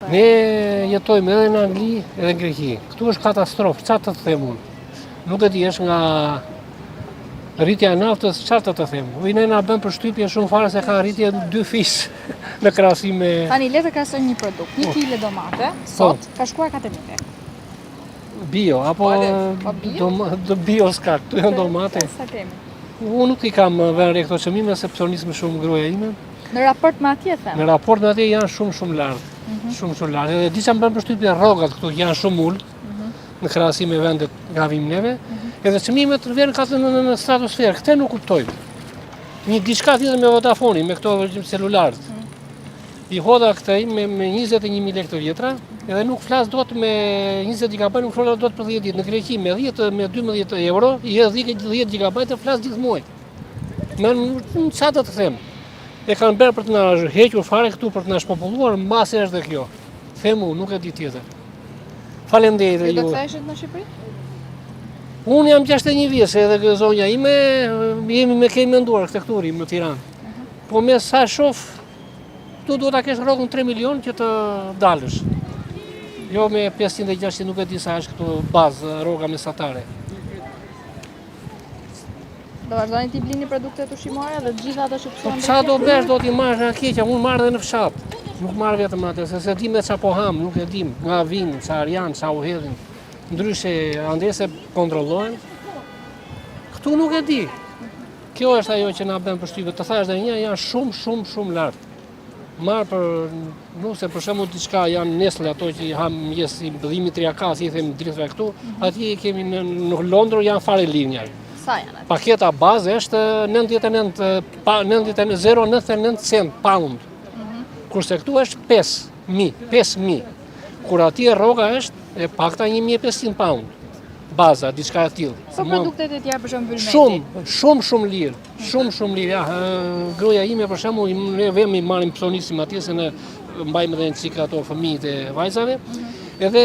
Ne jetojmë edhe në Angli edhe në Greqi. Këtu është katastrofë, çfarë të them unë? Nuk e di, është nga rritja e naftës, çfarë të them? Ne na bën përshtypje shumë fare se ka rritje 2 fish në krahasim me. Tani le të krahasojmë një produkt. 1 kg domate sot ka shkuar 4.000 lekë. Bio apo do bio s'ka, këtu janë domate. Sa kemi? Unë nuk i kam vënë re këto çmime sepse u nismë shumë gruaja ime. Në raport me atje them. Në raport me atje janë shumë lartë. Shumë lartë. Edhe disa më bën përshtypje rrogat këtu janë shumë ulë në krahasim me vendet nga vim neve. Edhe çmimet vjen në stratosferë. Këtë nuk kuptojmë. Një diçka tjetër me Vodafone, me këto celularët. I hodha këtë me 21.000 lekë të vjetra, edhe nuk flas dot me 20 GB, nuk flas dot për 10 ditë. Në Greqi me 12 euro, i hedh 10 GB e flas gjithë muajin. Në çfarë të them? E kanë bërë për të na hequr fare këtu për të na shpopulluar, mbasi është dhe kjo. Themu, nuk e di tjetër. Faleminderit ju. Do të ktheheshit në Shqipëri? Unë jam 61 vjeç, edhe zonja ime kemi menduar këtë këtu në Tiranë. Po me sa shoh, tu duhet ta kesh rrogën 3 milion që të dalësh. Jo me 500-600, nuk e di sa është këtu bazë rroga mesatare. Do vazhdoni ti blini produktet ushqimore dhe të gjitha ato që Po çfarë do bësh, do t'i marrësh nga keqja, unë marr edhe në fshat. Nuk marr vetëm atë, se di me çfarë po ham, nuk e dim, nga vin, çfarë janë, çfarë u hedhin. Ndryshe andese kontrollohen. Këtu nuk e di. Kjo është ajo që na bën përshtypje. Të thash edhe një, janë shumë lart. Marr për, nëse për shembull diçka janë Nestle ato që i ham mëjes si bëllimi triakas, i them drejtve këtu, atje kemi në Londër janë fare linja. Sa janë aty? Paketa bazë është 0,99 cent pound. Kurse këtu është 5.000. Kur atje rroga është e pakta 1.500 pound. Baza, diçka e tillë. Po produktet e tjera për shembull ylmeti. Shumë lirë. Shumë lirë. Ja, gruaja ime për shembull, ne vemi marrim psonisim atje se ne mbajmë edhe një cikë ato fëmijët e vajzave. Edhe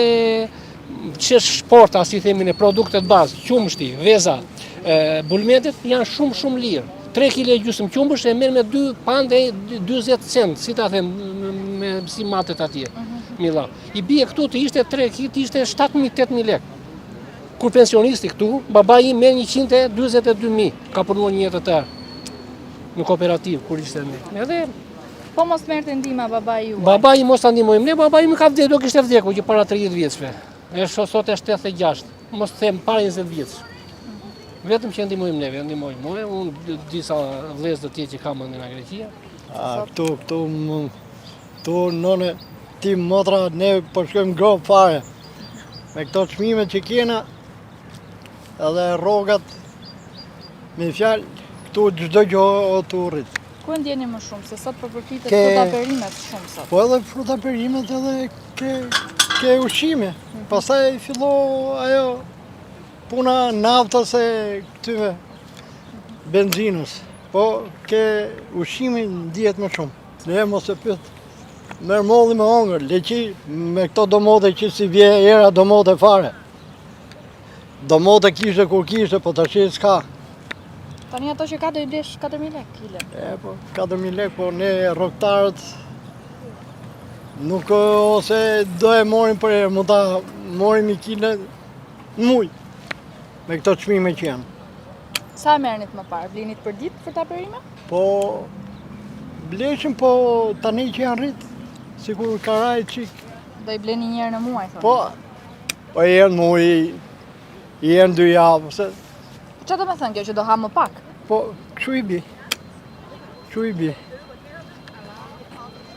çesh shporta, si themi ne, produktet bazë, qumshti, veza, bulmetet janë shumë lirë. 3 kg gjysmë qumbush e merr me 2 pande 40 cent, si ta them, me si matet atje. Milla. I bie këtu të ishte 3 kg, të ishte 7.000-8.000 lekë. Kur pensionisti këtu, babai im merr 142.000, ka punuar një jetë të në kooperativë kur ishte ne. Edhe po mos merrte ndihmë babai juaj. Babai mos ta ndihmojmë ne, babai im ka vdekur, do kishte vdekur që para 30 vjeçve. Është sot është 86, mos them para 20 vjeç. Vetëm që ndihmojmë neve, ndihmojmë mua, unë disa vëllezër të tjerë që kam në Greqi. Këtu nëne ti motra ne po shkojmë grop fare. Me këto çmime që kena edhe rrogat me fjalë këtu çdo gjë të rrit. Ku ndjeni më shumë se sot po përfitet fruta perimet shumë sot? Po edhe fruta perimet edhe ke ushqime. Pastaj fillo ajo puna naftës e këtyve benzinës. Po ke ushqimin ndihet më shumë. Ne mos e pyet. Merë molli me hongër, leqi me këto domote që si vje era domote fare. Domote kishte kur kishte, po tash s'ka. Tani ato që ka do i blesh 4.000 lekë kile. Po 4.000 lekë, po ne rrogtarët nuk ose do e morim për herë, mund ta morim 1 kile në muj me këto çmime që janë. Sa merrnit më parë? Blinit për ditë fruta perime? Po bleshim, po tani që janë rrit. Sigur ka rajt qik. Do i bleni një herë në muaj, thonë? Po herë në muaj, herë në 2 javë. Çfarë do me thënë kjo, që do ha më pak? Po, kështu i bi.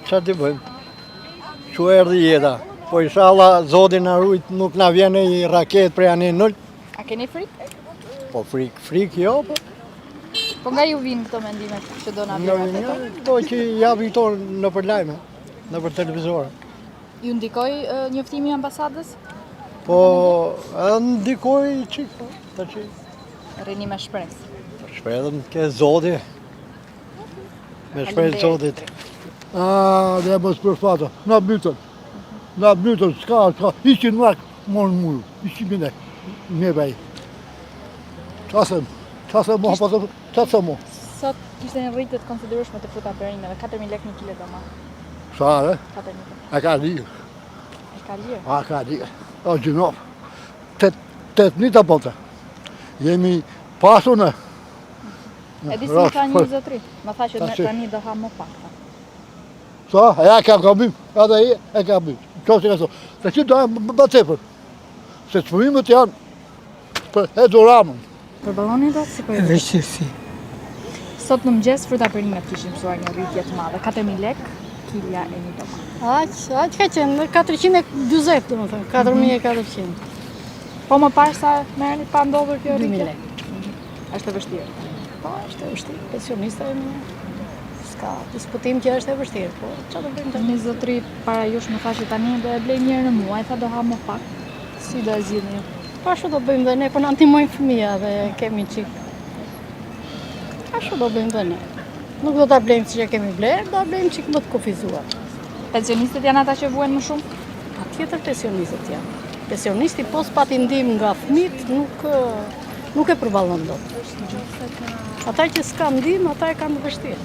Çfarë t'i bëjmë? Kështu erdhi jeta. Po inshallah Zoti na rujt, nuk na vjen një raket prej anë nul. A keni frikë? Po frik jo, po. Po nga ju vinë këto mendime që do na vjen ato? Këto që japin këto nëpër lajme. Në për televizor. Ju ndikoj njoftimi i ambasadës? Po, ndikoj qik, po, të qik. Rini me shpresë. Shpresëm ke Zoti. Me shpresë Zotit. Dhe mos përfata, na bytën, s'ka, ishin mak, morën muru, ishin bine, me baj. Qasem mo, qasem mo. Sot kishte një rritje të konsiderueshme të fruta perimeve, 4.000 lekë 1 kg domate. Sa, Fatër një. a ka një. Ka lirë. A ka lirë. O gjinov. 8 bote. Jemi pasur në. E di si më tha një zotri, më tha që tani do ha më pak. Sa, ja ka gabim, edhe e ka gabim. Qoftë ka thonë. Se që do më tepër. Se çmimet janë për eduramën. Për ballonin do si po e di? Vështirësi. Sot në mëngjes fruta perimet kishin mësuar një rritje të madhe, 4.000 lek kilja e një tokë. Aq ka qenë, 440 do më thënë, 4.400. Po më parë sa merrni pa ndodhur kjo 2.000 rritje? lek. Është e vështirë. Po, është e vështirë, pensionista e një. S'ka diskutim që është e vështirë, po çfarë do bëjmë tani? Një zotri para jush më tha që tani do e blej një herë në muaj, tha do ha më pak. Si do e zgjidhni? Po ashtu do bëjmë dhe ne, po na ndihmojnë fëmija dhe kemi çik. Ashtu do bëjmë dhe ne. Nuk do ta blejmë siç e kemi blerë, do ta blejmë çik më të kufizuar. Pensionistët janë ata që vuajnë më shumë? Patjetër pensionistët janë. Pensionisti pos pati ndihmë nga fëmijët nuk e përballon dot. Ata që s'kan ndihmë, ata e kanë vështirë.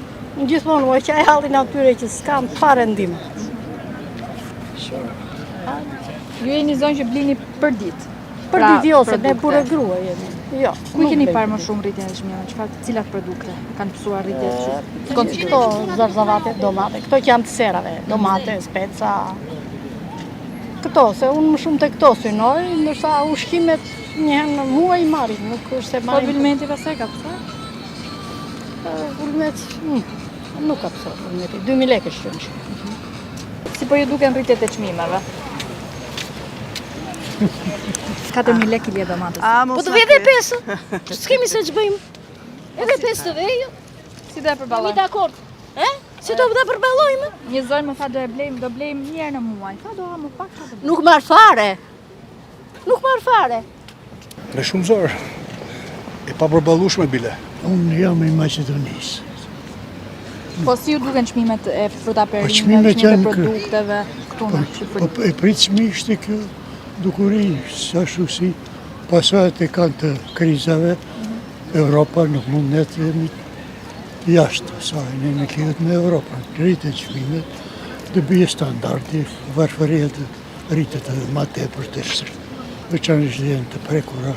Gjithmonë u qaj halli natyre që s'kan fare ndihmë. Ju jeni zonë që blini për ditë. Për Pra, ditë jo, se ne produkte. burë grua jemi. Jo. Ku nuk keni blejmë. parë më shumë rritjen e çmimeve? Cilat produkte kanë pësuar rritje të shumë? Këto zarzavate, domate, këto që janë të serave, domate, speca. Këto, se unë më shumë të këto synoj, ndërsa ushqimet njëherë në muaj i marrim, nuk është se Po marrim. vilmenti pastaj ka pësuar? Ulmet, nuk ka pësot, ulmeti, 2.000 lekë është qënë. Si po ju duken rritjet e çmimeve? 4.000 lek kilja domates. Po të vjetë e pesë, s'kemi se që bëjmë. Edhe pesë të vejo, Si do e kemi përballojmë? dakord. Si do të përballojmë? Një zonë më tha do blejmë një herë në muaj. Tha do ha më pak, tha do blejmë. Nuk marr fare. Nuk marr fare. Me shumë zorë, e pa përballueshme bile. Unë jam i Maqedonisë. Po si ju duken çmimet e fruta perimet, çmimet çmimet e janë produkteve këtu në Shqipëri? Po e pritshmishte kjo dukuri, ashtu si pasojat e kanë të krizave, Europa nuk mund ne të jemi jashtë asaj, ne me kjetë me Europën. Rritet çmimet, të bie standardi, varfëria të rritet edhe ma tepër të veçanërisht janë të prekura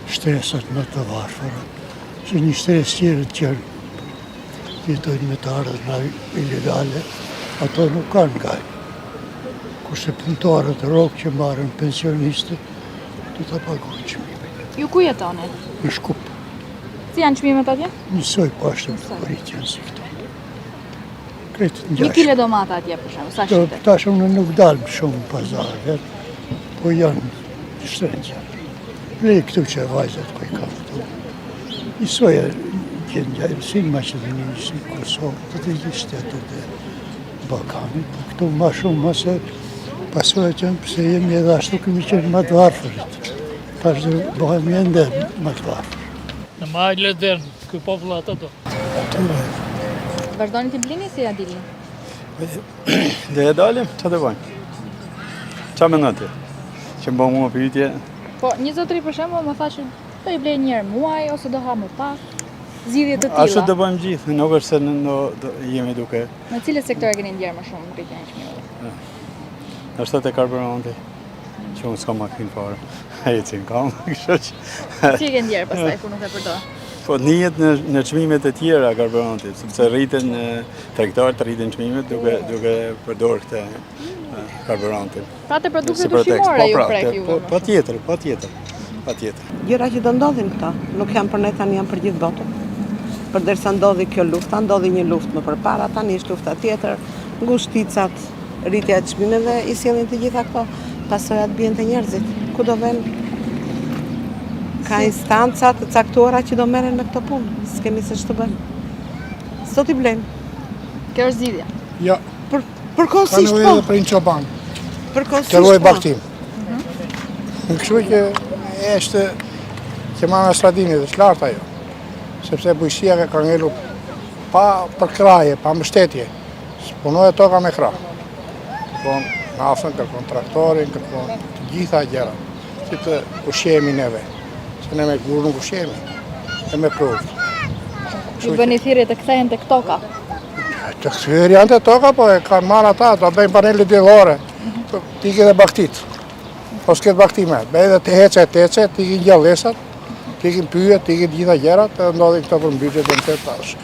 shtresat më të varfëra. Se një stres tjerë që jetojnë me të ardhurna ilegale, ato nuk kanë gajnë. Kurse punëtorët rrokë që marrën pensionistët, do të pagojnë çmimin. Ju ku jetoni? Në Shkup, Si janë çmimet atje? njësoj pashtë rritjen si këto. Kretë Një njashtë. kile domate atje për shembull, sa shite? Tash unë nuk dalëm shumë në pazar, po janë shtrengja. Lej këtu që vajzat po i kam këtu. Njësoj gjendja, si në Maqedoni, si në Kosovë, të të gjithë shtetet e Ballkanit, po këtu ma shumë mëse pasojat janë pëse jemi edhe ashtu kemi qenë më të varfërit. Tash dhe bëhem ende më të varfër. Në majle dërnë, këj popull ato do. Vazhdoni ti blini si ja dilni? Dhe e dalim, që të bëjmë? Qa me nëti? Që më bëmë më pyetje? Po, një zotri për shembull më tha që do i blej një herë muaj ose do ha më pak. Zgjidhje të Ashtu tilla. të bëjmë gjithë, nuk është se jemi duke. Në cilët sektore keni ndjerë më shumë rritjen e çmimeve? Është të karburanti, që unë s'kam makinë fare. E që në kam, kështë që... Si e ke ndjerë pastaj kur nuk e përdor? Po njët në çmimet e tjera karburantit, sepse rriten tregtarët rriten çmimet duke përdorur këtë karburantin. Pra të produktet Si pretekst. ushqimore ju pra, prek te- juve. patjetër. Gjëra që do ndodhin këta, nuk janë për ne tani, janë për gjithë botën. Përderisa ndodhi kjo lufta, ndodhi një luftë më përpara, tani është lufta tjetër, ngushticat, rritja e çmimeve i sjellin të gjitha këto pasojat bien të njerëzit. Ku do vënë? Ka instanca të caktuara që do merren me këto punë. S'kemi se ç'të bëjmë. S'do t'i blejmë. Kjo është zgjidhja. Ja, ka Përkohësisht nevojë po. edhe për një çoban. Përkohësisht Të ruaj po. baktim. Kështu që është që mana stradimit është lartë ajo. Sepse bujësia ka ngelur pa përkraje, pa mbështetje. Punoj toka me krah. Kërkon nafën, kërkon traktorin, kërkon të gjitha gjëra. Si të ushqemi neve. Se ne me gur nuk ushqemi. E me provë. Ju bëni thirrje të kthehen tek toka. Të kthyer janë të toka, po e kanë marrë ata, do bëjnë panele diellore. ti ke dhe baktit. Po s'ket bakti me. Edhe të heqe, ti ke gjallësat, ti ke pyet, ti ke gjitha gjërat, edhe ndodhin këto përmbytje të në tash.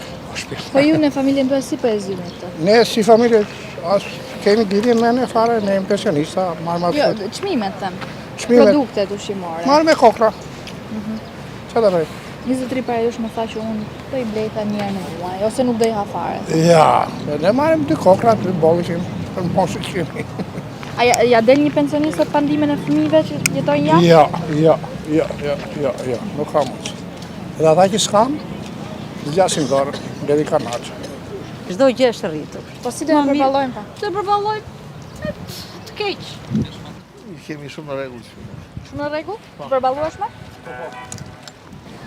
Po ju në familjen tuaj si po e zgjidhni këtë? Ne si familje, kemi lidhje me ne fare, ne jemi pensionista, marrë ma Jo, të çmimet them. Çmimet. Produktet ushqimore. marrë me kokra. Qa të bëj? Një zotëri para jush më tha që unë do i blej ta një herë në muaj, ose nuk do i ha fare. Ja, ne marrim 2 kokra, 2 bolli që për më poshtë që kemi. A ja del një pensionist sot pa ndihmën e fëmijëve që jetojnë jashtë? Jo, nuk ka mundës. Edhe ata që s'kam, zgjasin dorë, deri kanaqë. Çdo gjë është rritur. Po si do e përballojmë pa? Të përballojmë të keq. Kemi shumë në rregull. Shumë në rregull? Përballueshme?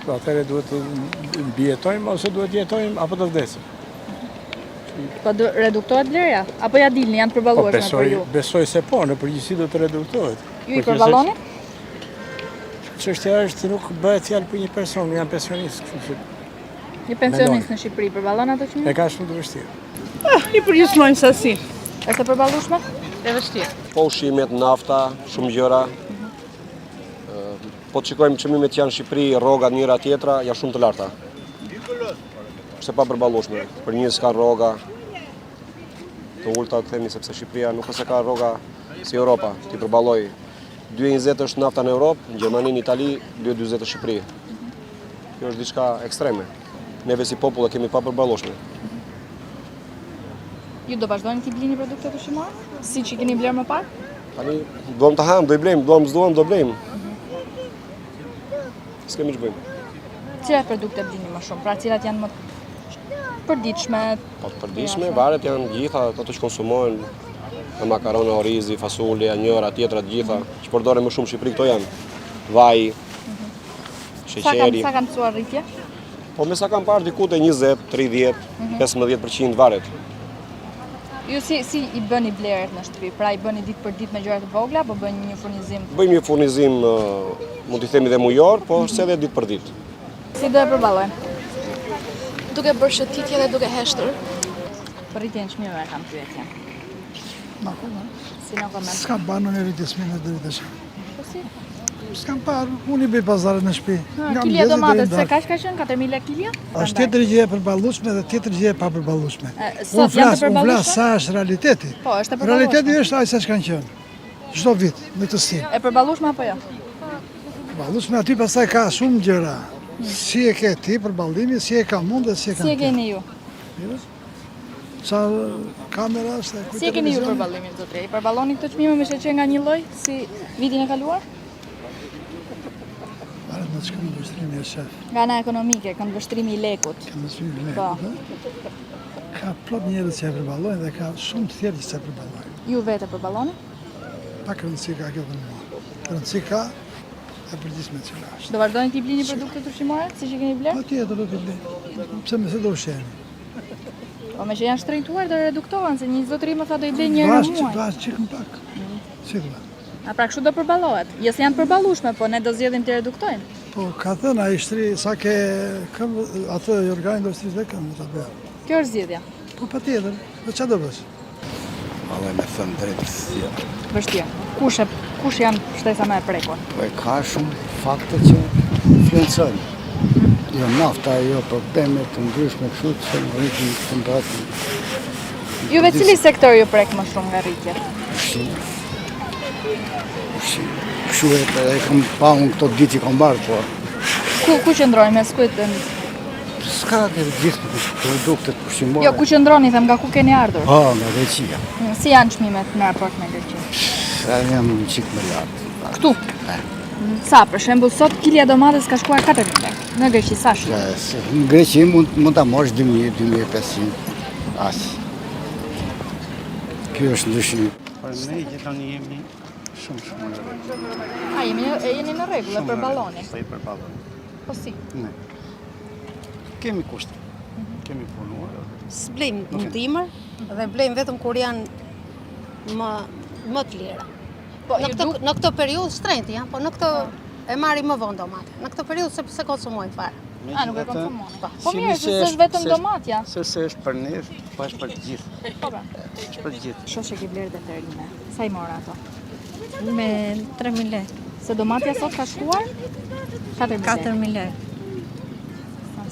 Atëherë duhet të mbijetojmë ose duhet të jetojmë apo të vdesim. Po reduktohet vlerja? Apo ja dilni, janë të Po përballueshme për ju? besoj se po, në përgjithësi do të reduktohet. Ju i përballoni? Çështja është nuk bëhet fjalë për një person, jam pensionist, kështu që Një pensionist në Shqipëri përballon ato çmime? e ka shumë të vështirë. I përgjysmojnë sasi. Është e përballueshme? E vështirë. Po ushqimet, nafta, shumë gjëra. Po të shikojmë çmimet që janë në Shqipëri, rrogat njëra tjetra, janë shumë të larta. Është e papërballueshme. Për një s'ka rroga të ulta, të themi, sepse Shqipëria nuk është se ka rroga si Europa, ti përballoj. 2.20 është nafta në Europë, në Gjermani, në Itali, 2.40 është Shqipëri. Kjo është diçka ekstreme. Neve si popull e kemi papërballueshme. Ju do vazhdojnë t'i blini produktet ushqimore? Siç i keni blerë më parë? Tani, duam të ham, do i blejmë, duam s'duam, do blejmë. S'kemi që bëjmë. Cilat produkte blini më shumë? Pra cilat janë më përditshme? Po të përditshme, varet janë gjitha ato që konsumohen, në makarone, orizi, fasulja, njëra, tjetra, të gjitha. Që përdoren më shumë në Shqipëri këto janë. Vaj, sheqeri. Sa kanë mësuar rritje? Po me sa kam parë diku te 20, 30, 15% varet. Ju si i bëni blerët në shtëpi? Pra i bëni ditë për ditë me gjëra të vogla, apo bëni një furnizim? Bëjmë një furnizim, mund t'i themi dhe mujor, po është edhe ditë për ditë. Si do e përballojmë? Duke bërë shëtitje dhe duke heshtur. Për rritjen e çmimeve kam pyetje. Si në koment? S'kam parë në rritje çmimeve deri tash. Po si? S'kam parë, unë i bëj pazaret në shtëpi. Kilja domates, se kaq ka qenë 4.000 lekë kilja? Është tjetër gjë e përballueshme dhe tjetër gjë e papërballueshme. Sot janë të Unë flas përballueshme? sa është realiteti. Po, është e Realiteti përballueshme. është ai sa kanë qenë. Çdo vit me të stil. E përballueshme apo jo? Përballueshme aty pastaj ka shumë gjëra. Si e ke ti përballimi, si e ka mund dhe si e Si kanë. e keni ju? Sa kamera është e Si e keni ju përballimin zotëri? I përballoni këto çmime me sheqer nga një lloj si vitin e kaluar? Varet në çka ndërtimi është shef. Nga ana ekonomike, këndvështrimi i lekut. Ndërtimi Po. Ka plot njerëz që e përballojnë dhe ka shumë të tjerë që se përballojnë. Ju vetë përballoni? Pak rëndësi ka kjo dhe mua. Rëndësi ka e përgjithshme që është. Do vazhdoni t'i blini produktet ushqimore, siç i keni bler? Po tjetër do t'i blej. Pse mëse do ushqeni? Po me që janë shtrejtuar do reduktohen, se një zotëri më tha do i blej një herë në muaj. Bash çikën pak. Si do? A pra kështu do përballohet? Jo se janë përballueshme, po ne do zgjedhim të reduktojnë. Po ka thënë ai shtri sa ke atë organi industrisë dhe këmbë ta bëj. Kjo është zgjedhja. Po patjetër. Do çfarë do bësh? Valla me thënë drejtësia. Vështirë. Kush janë shtesa më e prekur? Po ka shumë fakte që influencojnë. Jo nafta, jo probleme të ndryshme kështu që në rritin temperaturën. Juve cili sektor ju prek më shumë nga rritjet? Kështu e kam pa unë këto ditë që kam barë, po Ku qëndroni mes kujt? s'ka të gjithë produktet ushqimore. Jo, ku qëndroni, them nga ku keni ardhur? Nga Greqia. Si janë çmimet në raport me Greqinë? Sa jam një qikë më lartë. Këtu? Sa, për shembull, sot kilja domates ka shkuar 4.000 lekë. Në Greqi sa shumë? Në Greqi mund ta marrësh 2.000, 2.500, asë. Kjo është ndryshim. Por ne gjithani jemi shumë në rregull. A, jeni në rregull, e përballoni. Po i përballoni. Po si? Ne. Kemi kushte. Kemi punuar. S'blejmë në dimër dhe blejmë vetëm kur janë më të lira. Po, Në këtë periudhë shtrenjtë janë, po në këtë e marrim më vonë domate. Në këtë periudhë se konsumojnë fare. Nuk e konsumoni. Po mirë, se s'është vetëm domatja. Se është për ne, po është për të gjithë. Po pra. Është për të gjithë. Shoqe ke blerë deterine. Sa i mora ato? Me 3.000 lekë. Se domatja sot ka shkuar? 4.000 lekë.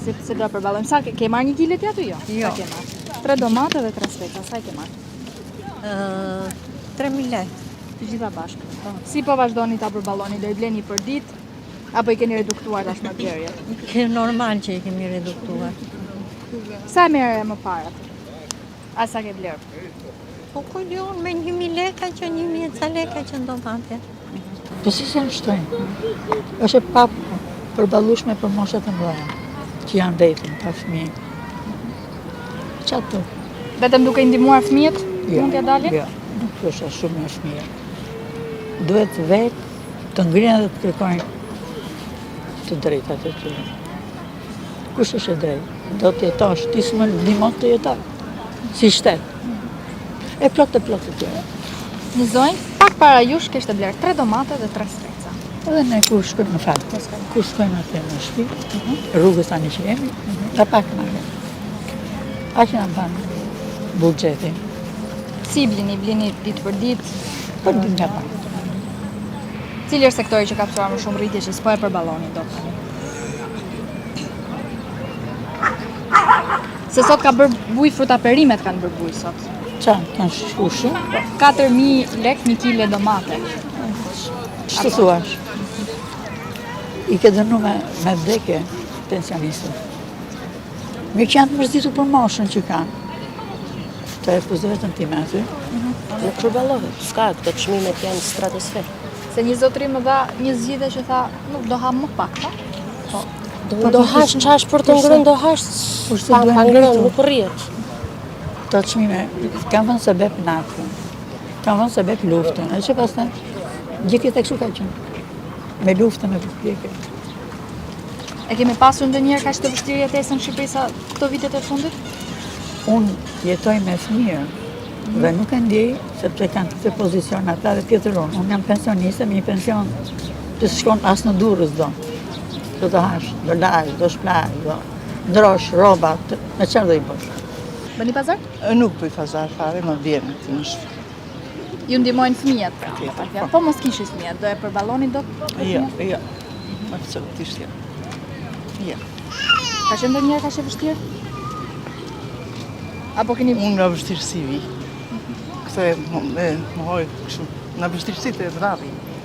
Se do përballojmë. Sa ke marrë 1 kile ti aty jo? Jo. Sa ke marrë? 3 domate dhe 3 speca. Sa i ke marrë? 3.000 lekë. Të gjitha bashkë. Si po vazhdoni ta përballoni? Do i bleni për ditë apo i keni reduktuar tashmë blerjet? Ke normal që i kemi reduktuar. Sa merre më parë? A sa ke blerë? Po ku diun me 1.000 lekë që 1.000 ca lekë që domate. Po si se në shtojnë? Është e pa përballueshme për moshat e mëdha, që janë vetëm pa fëmijë. Çato? Vetëm duke i ndihmuar fëmijët mund t'ja dalin? Jo, nuk është shumë e fëmijë. Duhet vetë të ngrihen dhe të kërkojnë të drejtat e tyre. Kush është e drejtë? Do të jetosh, ti s'më ndihmon të jetoj. Si shtet. E plot të tjera. Një zonjë, pak para jush kishte blerë 3 domate dhe 3 speca. Edhe ne kur shkojmë në fakt, kur shkojmë atë në shtëpi, rrugës tani që jemi, ta pak marrë. Aq na ban buxhetin. Si blini ditë për ditë? Për ditë nga pak. Cili është sektori që ka pasur më shumë rritje që s'po e përballoni dot? Se sot ka bërë buj fruta perimet kanë bërë buj sot. Kanë shku shumë? 4.000 lekë 1 kile domate. Ç'të thuash? I ke dënu me vdekje pensionistët. Mirë që janë të mërzitur për moshën që kanë. Të e fuzë vetëm ti me aty. Nuk përballohet, s'ka, këto çmimet janë stratosferë. Se një zotëri më dha një zgjidhje që tha, nuk do ha më pak, po? Do hash qash për të ngrënë, do hash pa ngrënë, nuk rrihet. Këto çmime kanë vënë sebeb natën, kanë vënë sebeb luftën, e që pastaj gjithë jetë kështu ka qenë, me luftën e përpjekje. E kemi pasur ndonjëherë kaq të vështirë jetesën në Shqipëri sa këto vitet e fundit? Unë jetoj me fëmijë dhe nuk e ndjej sepse kanë këtë pozicion ata dhe tjetër unë. Unë jam pensioniste me një pension që s'shkon as në Durrës do. Do të hash, do lash, do shplash, do ndrosh rroba, në çfarë do i bësh? Bëni pazar? Nuk bëj pazar fare, më vjen aty në shtëpi. Ju ndihmojnë fëmijët pra. Po mos kishit fëmijët, do e përballoni dot? Jo. Absolutisht jo. Jo. Ka qenë ndonjëherë kaq e vështirë? Apo keni Unë nga vështirësi vi. Këtë e më hoj kështu. Nga vështirësitë e vrarri.